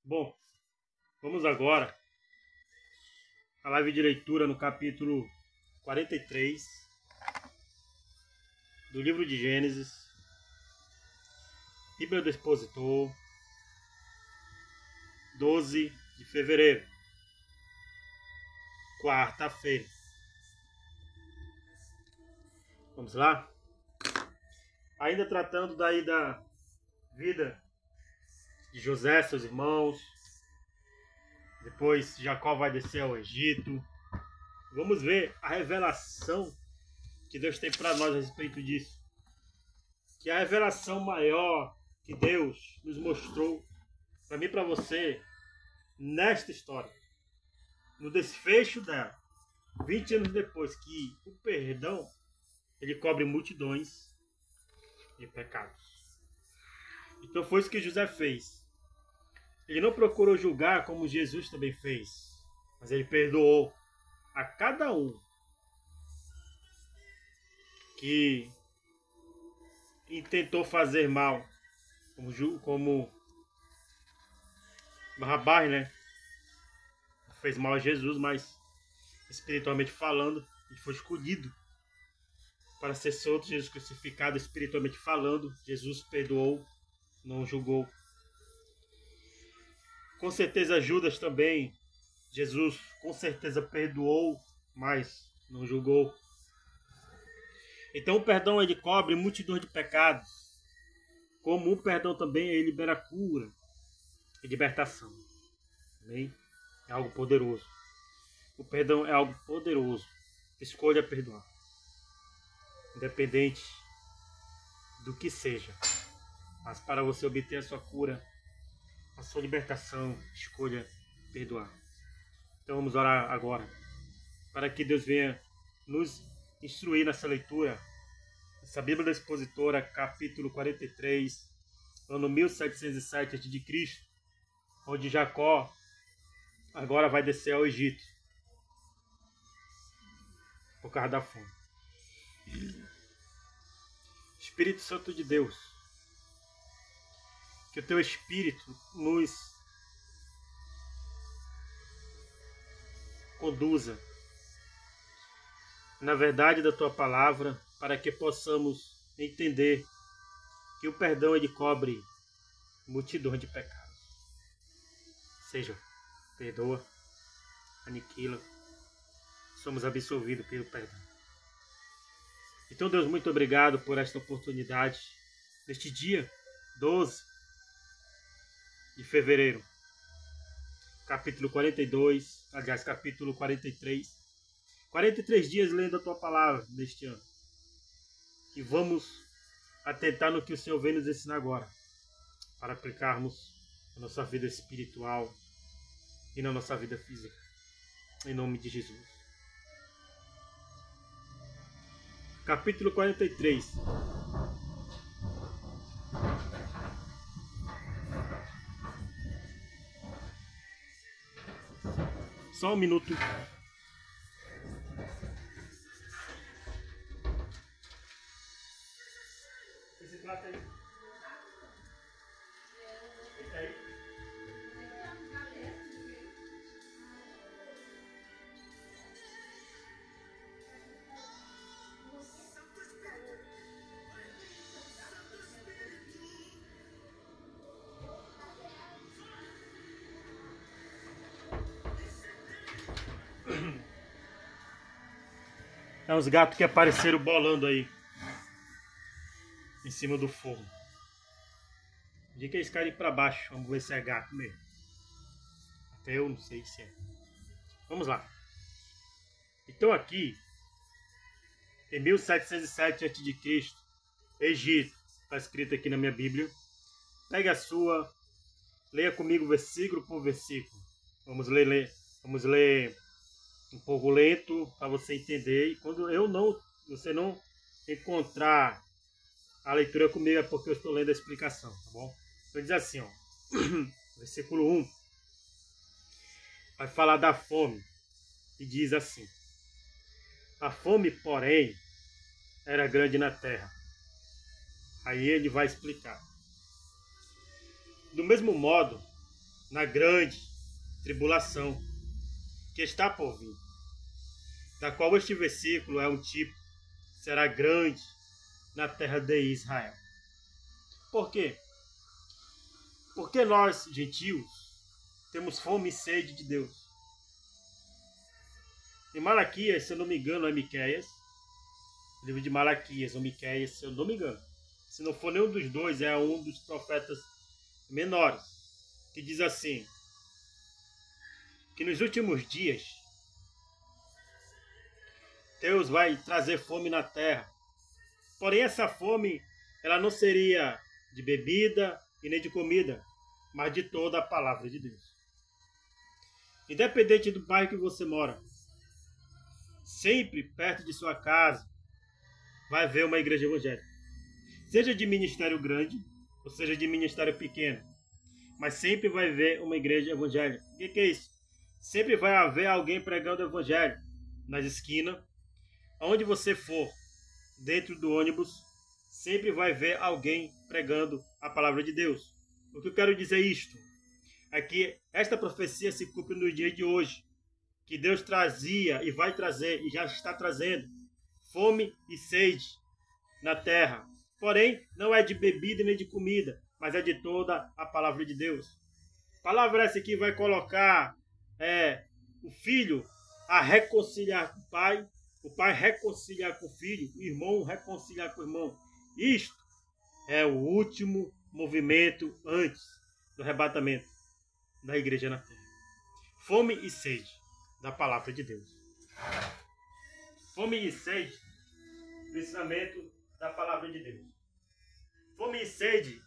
Bom, vamos agora à live de leitura no capítulo 43 do livro de Gênesis, Bíblia do Expositor, 12 de fevereiro, quarta-feira. Vamos lá? Ainda tratando daí da vida de José, seus irmãos. Depois Jacó vai descer ao Egito. Vamos ver a revelação que Deus tem para nós a respeito disso. Que é a revelação maior que Deus nos mostrou para mim e para você nesta história. No desfecho dela, 20 anos depois, que o perdão ele cobre multidões de pecados. Então foi isso que José fez. Ele não procurou julgar como Jesus também fez, mas ele perdoou a cada um que intentou fazer mal, como Barrabás, né? Fez mal a Jesus, mas espiritualmente falando, ele foi escolhido para ser solto. Jesus crucificado, espiritualmente falando, Jesus perdoou, não julgou. Com certeza Judas também, Jesus com certeza perdoou, mas não julgou. Então o perdão ele cobre multidão de pecados, como o perdão também ele libera cura e libertação. Amém? É algo poderoso. O perdão é algo poderoso. Escolha perdoar, independente do que seja. Mas para você obter a sua cura, a sua libertação, escolha perdoar. Então vamos orar agora, para que Deus venha nos instruir nessa leitura. Essa Bíblia da Expositora, capítulo 43, ano 1707 a.C., onde Jacó agora vai descer ao Egito por causa da fome. Espírito Santo de Deus, que o teu Espírito nos conduza na verdade da tua palavra, para que possamos entender que o perdão ele cobre multidão de pecados. Seja, perdoa, aniquila, somos absolvidos pelo perdão. Então, Deus, muito obrigado por esta oportunidade, neste dia 12 de fevereiro, capítulo 42, aliás, capítulo 43. 43 dias lendo a tua palavra neste ano. E vamos atentar no que o Senhor vem nos ensinar agora, para aplicarmos na nossa vida espiritual e na nossa vida física. Em nome de Jesus. Capítulo 43. Só um minuto. Esse prato aí. Esse aí. É uns gatos que apareceram bolando aí em cima do fogo. Diga que eles caem para baixo. Vamos ver se é gato mesmo. Até eu não sei se é. Vamos lá. Então aqui, em 1707 a.C., Egito, está escrito aqui na minha Bíblia. Pegue a sua, leia comigo versículo por versículo. Vamos ler um pouco lento para você entender. E quando você não encontrar a leitura comigo, é porque eu estou lendo a explicação, tá bom? Então diz assim, ó, versículo 1, vai falar da fome, e diz assim: a fome, porém, era grande na terra. Aí ele vai explicar. Do mesmo modo, na grande tribulação que está por vir, da qual este versículo é um tipo, será grande na terra de Israel. Por quê? Porque nós, gentios, temos fome e sede de Deus. Em Malaquias, se eu não me engano, é Miqueias, livro de Malaquias ou Miqueias, se eu não me engano. Se não for nenhum dos dois, é um dos profetas menores, que diz assim, que nos últimos dias Deus vai trazer fome na terra. Porém, essa fome, ela não seria de bebida e nem de comida, mas de toda a palavra de Deus. Independente do bairro que você mora, sempre perto de sua casa, vai haver uma igreja evangélica. Seja de ministério grande, ou seja de ministério pequeno, mas sempre vai haver uma igreja evangélica. O que é isso? Sempre vai haver alguém pregando o evangelho nas esquinas, onde você for, dentro do ônibus, sempre vai ver alguém pregando a palavra de Deus. O que eu quero dizer isto é que esta profecia se cumpre nos dias de hoje, que Deus trazia e vai trazer, e já está trazendo, fome e sede na terra. Porém, não é de bebida nem de comida, mas é de toda a palavra de Deus. A palavra essa que vai colocar o filho a reconciliar com o pai reconciliar com o filho, o irmão reconciliar com o irmão. Isto é o último movimento antes do arrebatamento da igreja na terra. Fome e sede da palavra de Deus. Fome e sede do ensinamento da palavra de Deus. Fome e sede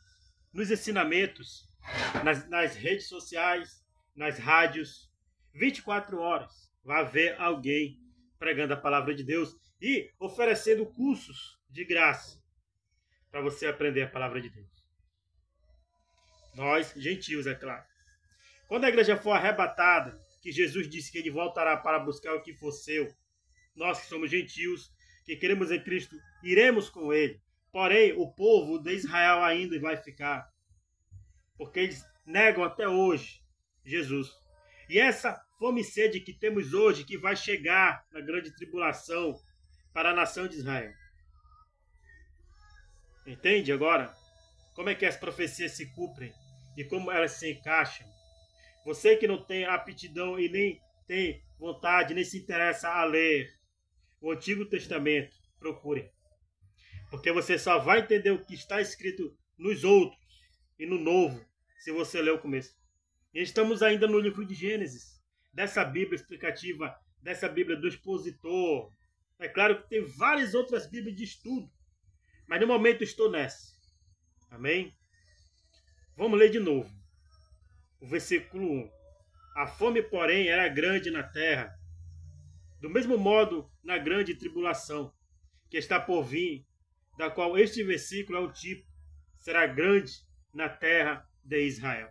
nos ensinamentos, nas redes sociais, nas rádios, 24 horas vai haver alguém pregando a palavra de Deus e oferecendo cursos de graça para você aprender a palavra de Deus. Nós, gentios, é claro. Quando a igreja for arrebatada, que Jesus disse que ele voltará para buscar o que for seu, nós que somos gentios, que queremos em Cristo, iremos com ele. Porém, o povo de Israel ainda vai ficar, porque eles negam até hoje Jesus. E essa fome e sede que temos hoje, que vai chegar na grande tribulação para a nação de Israel. Entende agora? Como é que as profecias se cumprem e como elas se encaixam? Você que não tem aptidão e nem tem vontade, nem se interessa a ler o Antigo Testamento, procure. Porque você só vai entender o que está escrito nos outros e no Novo, se você ler o começo. E estamos ainda no livro de Gênesis, dessa Bíblia explicativa, dessa Bíblia do expositor. É claro que tem várias outras Bíblias de estudo, mas no momento estou nessa. Amém? Vamos ler de novo. O versículo 1. A fome, porém, era grande na terra, do mesmo modo na grande tribulação, que está por vir, da qual este versículo é o tipo, será grande na terra de Israel.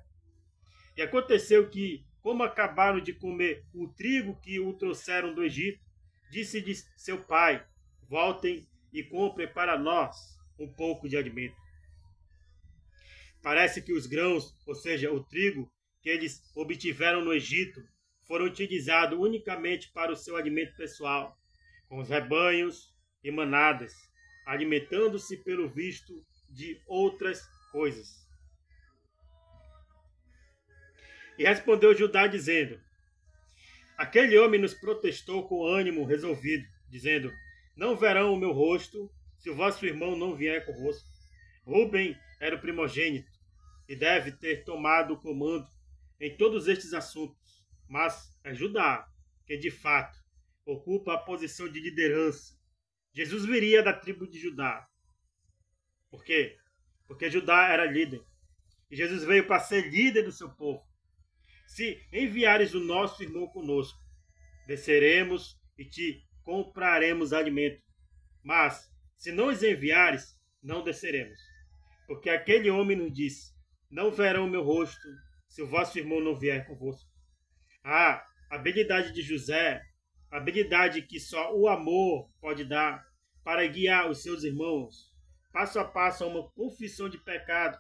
E aconteceu que, como acabaram de comer o trigo que o trouxeram do Egito, disse-lhe seu pai, voltem e comprem para nós um pouco de alimento. Parece que os grãos, ou seja, o trigo, que eles obtiveram no Egito, foram utilizados unicamente para o seu alimento pessoal, com os rebanhos e manadas, alimentando-se pelo visto de outras coisas. E respondeu Judá, dizendo, aquele homem nos protestou com ânimo resolvido, dizendo, não verão o meu rosto, se o vosso irmão não vier convosco. Rúben era o primogênito, e deve ter tomado o comando em todos estes assuntos, mas é Judá que, de fato, ocupa a posição de liderança. Jesus viria da tribo de Judá. Por quê? Porque Judá era líder. E Jesus veio para ser líder do seu povo. Se enviares o nosso irmão conosco, desceremos e te compraremos alimento. Mas, se não os enviares, não desceremos. Porque aquele homem nos disse, não verão o meu rosto, se o vosso irmão não vier convosco. A habilidade de José, a habilidade que só o amor pode dar para guiar os seus irmãos, passo a passo a uma confissão de pecado,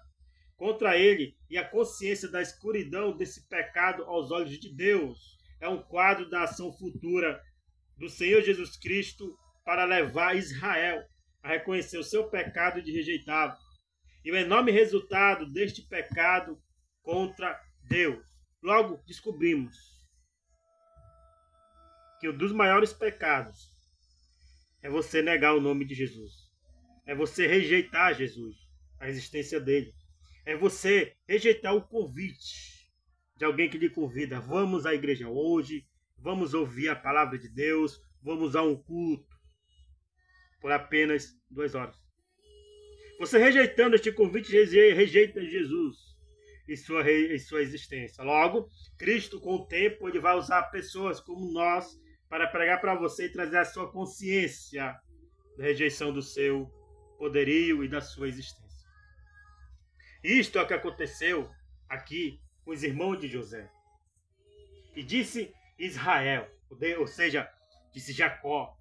contra ele e a consciência da escuridão desse pecado aos olhos de Deus. É um quadro da ação futura do Senhor Jesus Cristo para levar Israel a reconhecer o seu pecado de rejeitá-lo e o enorme resultado deste pecado contra Deus. Logo, descobrimos que um dos maiores pecados é você negar o nome de Jesus. É você rejeitar Jesus, a existência dele. É você rejeitar o convite de alguém que lhe convida. Vamos à igreja hoje, vamos ouvir a palavra de Deus, vamos a um culto por apenas 2 horas. Você rejeitando este convite, rejeita Jesus e sua existência. Logo, Cristo, com o tempo, ele vai usar pessoas como nós para pregar para você e trazer a sua consciência da rejeição do seu poderio e da sua existência. Isto é o que aconteceu aqui com os irmãos de José. E disse Israel, ou seja, disse Jacó: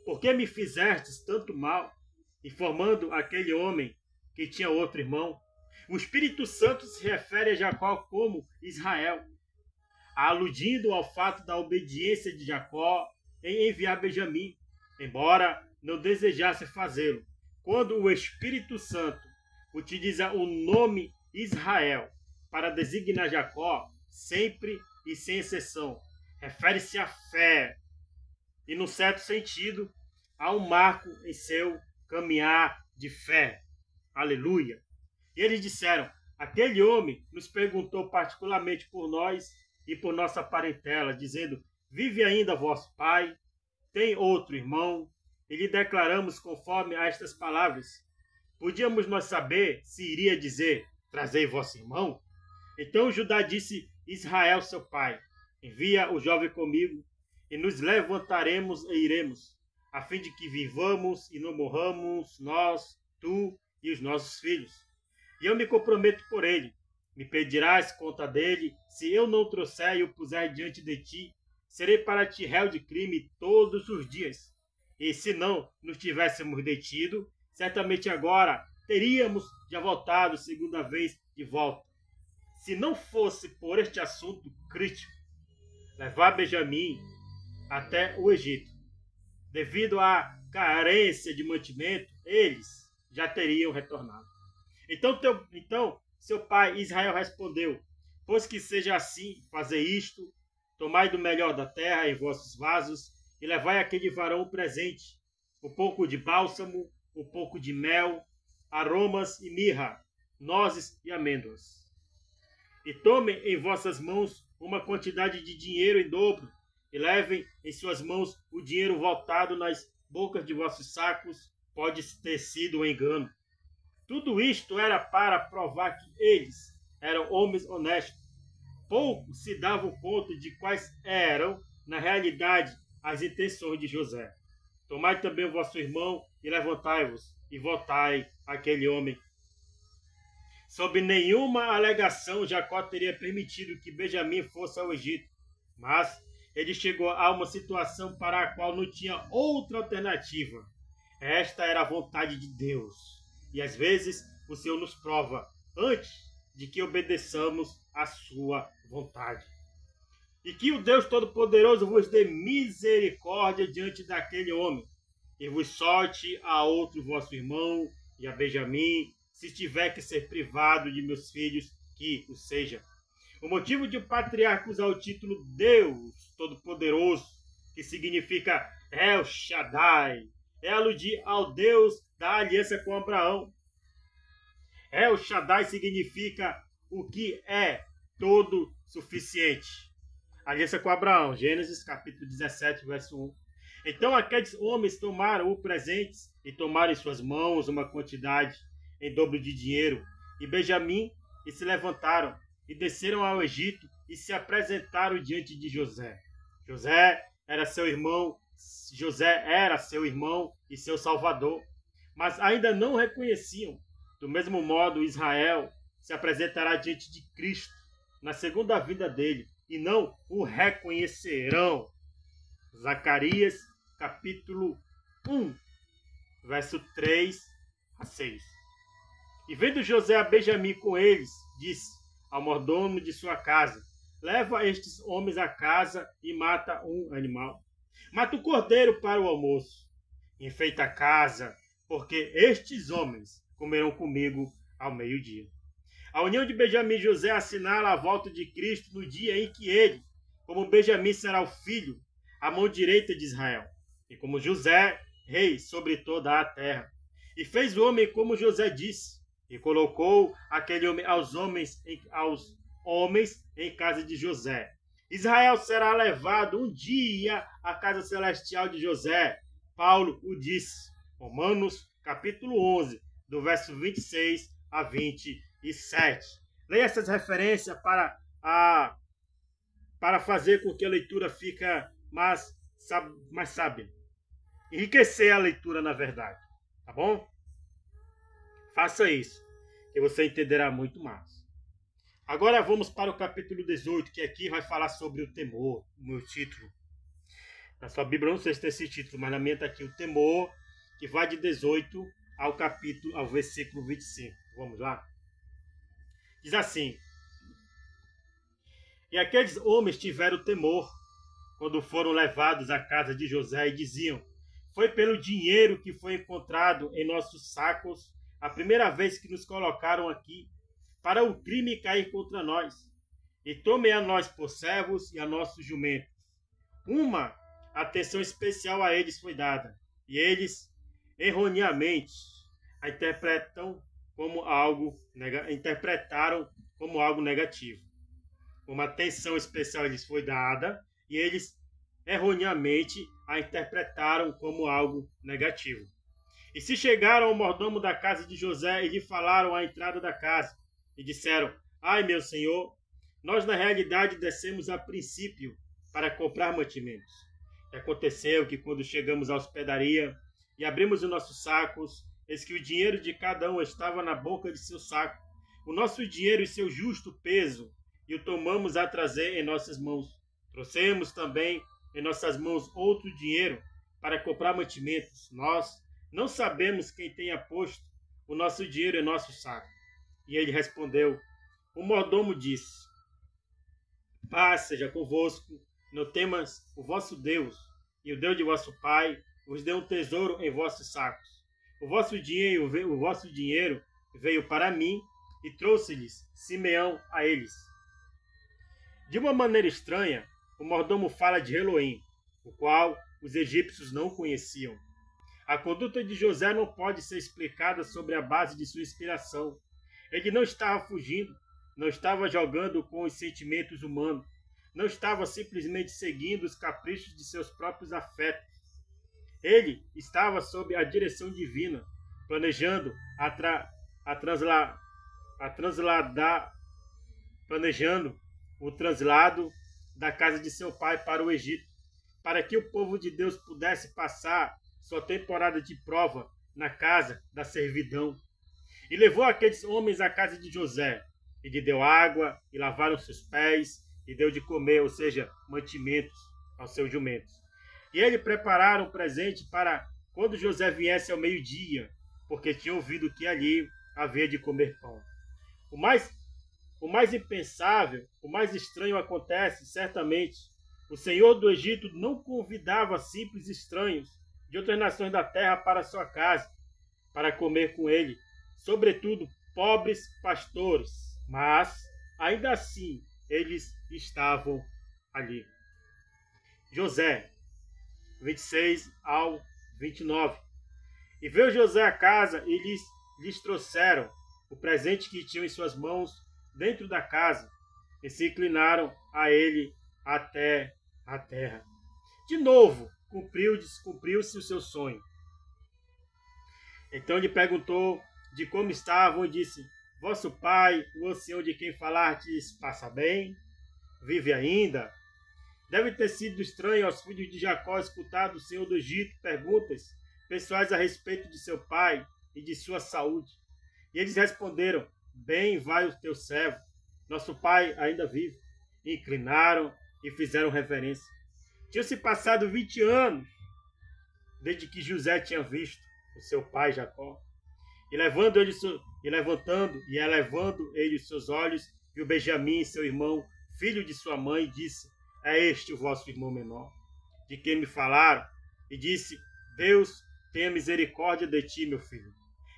por que me fizestes tanto mal, informando aquele homem que tinha outro irmão? O Espírito Santo se refere a Jacó como Israel, aludindo ao fato da obediência de Jacó em enviar Benjamim, embora não desejasse fazê-lo. Quando o Espírito Santo utiliza o nome Israel para designar Jacó, sempre e sem exceção, refere-se à fé e, num certo sentido, a um marco em seu caminhar de fé. Aleluia! E eles disseram: aquele homem nos perguntou particularmente por nós e por nossa parentela, dizendo: vive ainda vosso pai? Tem outro irmão? E lhe declaramos conforme a estas palavras. Podíamos nós saber se iria dizer: trazei vosso irmão? Então Judá disse: Israel, seu pai, envia o jovem comigo, e nos levantaremos e iremos, a fim de que vivamos e não morramos, nós, tu e os nossos filhos. E eu me comprometo por ele. Me pedirás conta dele, se eu não trouxer e o puser diante de ti, serei para ti réu de crime todos os dias. E se não nos tivéssemos detido, certamente agora teríamos já voltado segunda vez de volta. Se não fosse por este assunto crítico, levar Benjamim até o Egito, devido à carência de mantimento, eles já teriam retornado. Então seu pai Israel respondeu: pois que seja assim, fazei isto, tomai do melhor da terra em vossos vasos, e levai àquele varão um presente, um pouco de bálsamo, um pouco de mel, aromas e mirra, nozes e amêndoas. E tomem em vossas mãos uma quantidade de dinheiro em dobro, e levem em suas mãos o dinheiro voltado nas bocas de vossos sacos, pode ter sido um engano. Tudo isto era para provar que eles eram homens honestos. Pouco se davam conta de quais eram, na realidade, as intenções de José. Tomai também o vosso irmão e levantai-vos, e voltai àquele homem. Sob nenhuma alegação, Jacó teria permitido que Benjamim fosse ao Egito, mas ele chegou a uma situação para a qual não tinha outra alternativa. Esta era a vontade de Deus. E às vezes o Senhor nos prova antes de que obedeçamos a sua vontade. E que o Deus Todo-Poderoso vos dê misericórdia diante daquele homem, e vos solte a outro vosso irmão e a Benjamim, se tiver que ser privado de meus filhos, que o seja. O motivo de o patriarca usar o título Deus Todo-Poderoso, que significa El Shaddai, é aludir ao Deus da aliança com Abraão. El Shaddai significa o que é todo suficiente. Aliança com Abraão, Gênesis capítulo 17, verso 1. Então aqueles homens tomaram o presente e tomaram em suas mãos uma quantidade em dobro de dinheiro e Benjamim, e se levantaram e desceram ao Egito e se apresentaram diante de José. José era seu irmão e seu salvador, mas ainda não reconheciam. Do mesmo modo, Israel se apresentará diante de Cristo na segunda vinda dele e não o reconhecerão. Zacarias capítulo 1, verso 3 a 6. E vendo José a Benjamim com eles, disse ao mordomo de sua casa: leva estes homens à casa e mata um animal. Mata o cordeiro para o almoço. Enfeita a casa, porque estes homens comerão comigo ao meio-dia. A união de Benjamim e José assinala a volta de Cristo no dia em que ele, como Benjamim, será o filho, a mão direita de Israel, e como José, rei sobre toda a terra. E fez o homem como José disse, e colocou aquele homem aos homens em casa de José. Israel será levado um dia à casa celestial de José. Paulo o disse. Romanos capítulo 11, do verso 26 a 27. Leia essas referências para fazer com que a leitura fique mais sábia. Enriquecer a leitura, na verdade. Tá bom? Faça isso, que você entenderá muito mais. Agora vamos para o capítulo 18, que aqui vai falar sobre o temor, o meu título. Na sua Bíblia não sei se tem esse título, mas na minha está aqui o temor, que vai de 18 ao versículo 25. Vamos lá? Diz assim: e aqueles homens tiveram temor quando foram levados à casa de José e diziam: foi pelo dinheiro que foi encontrado em nossos sacos a primeira vez que nos colocaram aqui, para o crime cair contra nós, e tomem a nós por servos e a nossos jumentos. Uma atenção especial a eles foi dada, e eles erroneamente a interpretaram como algo negativo. Uma atenção especial a eles foi dada, e eles erroneamente a interpretaram como algo negativo. E se chegaram ao mordomo da casa de José e lhe falaram à entrada da casa, e disseram: ai, meu senhor, nós na realidade descemos a princípio para comprar mantimentos. E aconteceu que quando chegamos à hospedaria e abrimos os nossos sacos, eis que o dinheiro de cada um estava na boca de seu saco, o nosso dinheiro e seu justo peso, e o tomamos a trazer em nossas mãos. Trouxemos também em nossas mãos outro dinheiro para comprar mantimentos. Nós não sabemos quem tenha posto o nosso dinheiro em nosso saco. E ele respondeu: o mordomo disse: paz seja convosco, não temas o vosso Deus, e o Deus de vosso pai vos deu um tesouro em vossos sacos. O vosso dinheiro veio para mim, e trouxe-lhes Simeão a eles. De uma maneira estranha, o mordomo fala de Elohim, o qual os egípcios não conheciam. A conduta de José não pode ser explicada sobre a base de sua inspiração. Ele não estava fugindo, não estava jogando com os sentimentos humanos, não estava simplesmente seguindo os caprichos de seus próprios afetos. Ele estava sob a direção divina, planejando o traslado da casa de seu pai para o Egito, para que o povo de Deus pudesse passar sua temporada de prova na casa da servidão. E levou aqueles homens à casa de José, e lhe deu água, e lavaram seus pés, e deu de comer, ou seja, mantimentos, aos seus jumentos. E ele prepararam um presente para quando José viesse ao meio-dia, porque tinha ouvido que ali havia de comer pão. O mais impensável, o mais estranho acontece, certamente. O Senhor do Egito não convidava simples estranhos de outras nações da terra para sua casa, para comer com ele, sobretudo pobres pastores, mas ainda assim eles estavam ali. José, 26 ao 29. E veio José à casa e lhes trouxeram o presente que tinham em suas mãos dentro da casa, e se inclinaram a ele até a terra. De novo, cumpriu-se o seu sonho. Então lhe perguntou de como estavam e disse: vosso pai, o ancião de quem falastes, passa bem? Vive ainda? Deve ter sido estranho aos filhos de Jacó escutar do Senhor do Egito perguntas pessoais a respeito de seu pai e de sua saúde. E eles responderam: bem vai o teu servo, nosso pai ainda vive. E inclinaram e fizeram reverência. Tinham-se passado 20 anos desde que José tinha visto o seu pai Jacó. levantando e elevando ele os seus olhos, viu Benjamim, seu irmão, filho de sua mãe, e disse: é este o vosso irmão menor, de quem me falaram? E disse: Deus tenha misericórdia de ti, meu filho.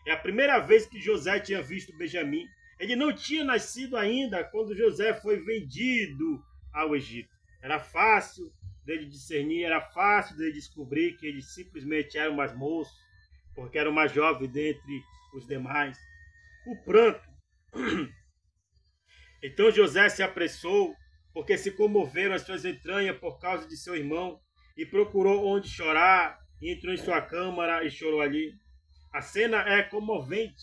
É a primeira vez que José tinha visto Benjamim. Ele não tinha nascido ainda quando José foi vendido ao Egito. Era fácil dele discernir, era fácil dele descobrir que ele simplesmente era o mais moço, porque era o mais jovem dentre os demais. O pranto. Então José se apressou, porque se comoveram as suas entranhas por causa de seu irmão, e procurou onde chorar, e entrou em sua câmara e chorou ali. A cena é comovente.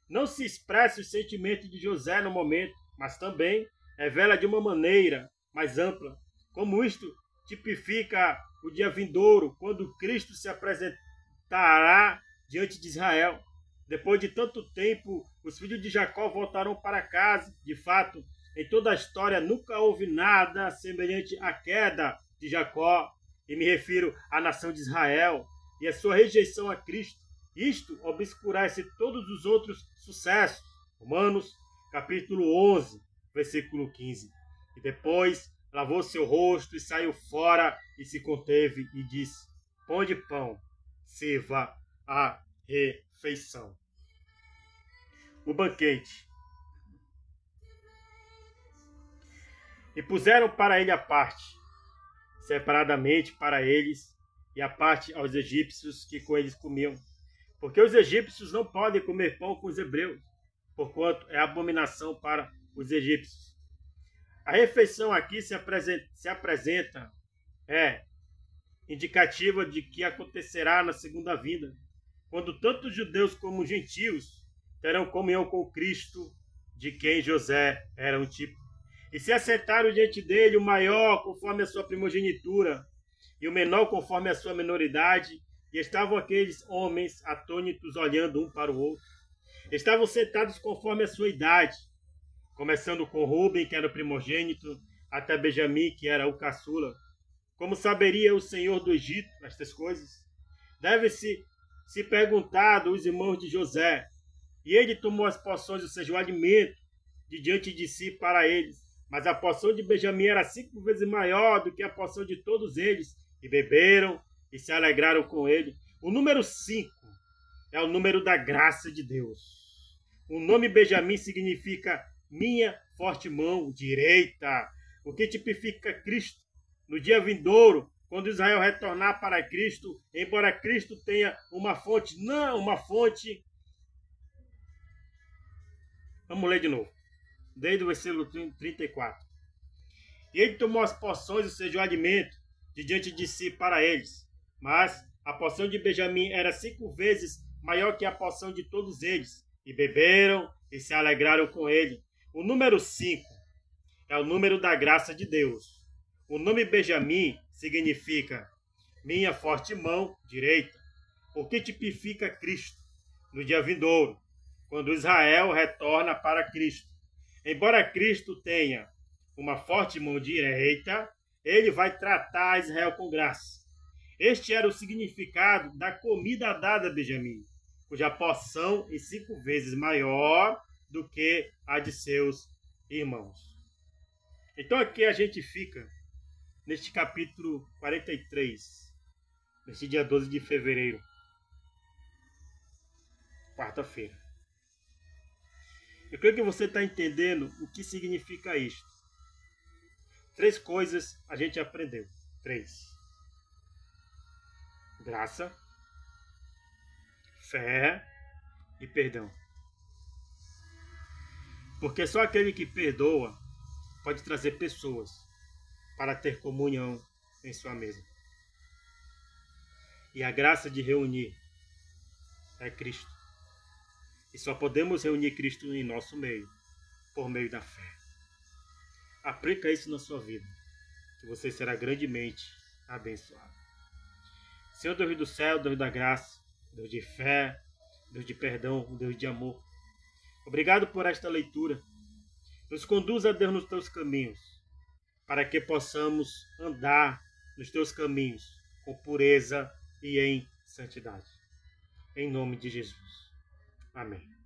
Não se expressa o sentimento de José no momento, mas também revela de uma maneira mais ampla como isto tipifica o dia vindouro, quando Cristo se apresentará diante de Israel. Depois de tanto tempo, os filhos de Jacó voltaram para casa. De fato, em toda a história nunca houve nada semelhante à queda de Jacó, e me refiro à nação de Israel e a sua rejeição a Cristo. Isto obscurece todos os outros sucessos. Romanos, capítulo 11, versículo 15. E depois lavou seu rosto e saiu fora e se conteve e disse: pão de pão, sirva a refeição. O banquete. E puseram para ele a parte, separadamente para eles, e a parte aos egípcios que com eles comiam. Porque os egípcios não podem comer pão com os hebreus, porquanto é abominação para os egípcios. A refeição aqui se apresenta indicativa de que acontecerá na segunda vinda, quando tanto judeus como gentios terão comunhão com Cristo, de quem José era um tipo. E se assentaram diante dele o maior conforme a sua primogenitura, e o menor conforme a sua menoridade, e estavam aqueles homens atônitos olhando um para o outro. Estavam sentados conforme a sua idade, começando com Rúben, que era o primogênito, até Benjamim, que era o caçula. Como saberia o Senhor do Egito estas coisas? Deve-se perguntado os irmãos de José. E ele tomou as porções, ou seja, o alimento, de diante de si para eles. Mas a porção de Benjamim era 5 vezes maior do que a porção de todos eles. E beberam e se alegraram com ele. O número 5 é o número da graça de Deus. O nome Benjamim significa minha forte mão direita, o que tipifica Cristo. No dia vindouro, quando Israel retornar para Cristo, embora Cristo tenha uma fonte, Vamos ler de novo, desde o versículo 34. E ele tomou as porções, ou seja, o alimento, de diante de si para eles. Mas a porção de Benjamim era 5 vezes maior que a porção de todos eles. E beberam e se alegraram com ele. O número 5 é o número da graça de Deus. O nome Benjamim significa minha forte mão direita, o que tipifica Cristo no dia vindouro, quando Israel retorna para Cristo. Embora Cristo tenha uma forte mão direita, ele vai tratar Israel com graça. Este era o significado da comida dada a Benjamim, cuja porção é 5 vezes maior do que a de seus irmãos. Então aqui a gente fica neste capítulo 43, neste dia 12 de fevereiro, quarta-feira. Eu creio que você está entendendo o que significa isto. 3 coisas a gente aprendeu. 3. Graça, fé e perdão. Porque só aquele que perdoa pode trazer pessoas para ter comunhão em sua mesa. E a graça de reunir é Cristo. E só podemos reunir Cristo em nosso meio, por meio da fé. Aplica isso na sua vida, que você será grandemente abençoado. Senhor Deus do céu, Deus da graça, Deus de fé, Deus de perdão, Deus de amor. Obrigado por esta leitura. Nos conduza, Deus, nos teus caminhos, para que possamos andar nos teus caminhos com pureza e em santidade. Em nome de Jesus. Amém.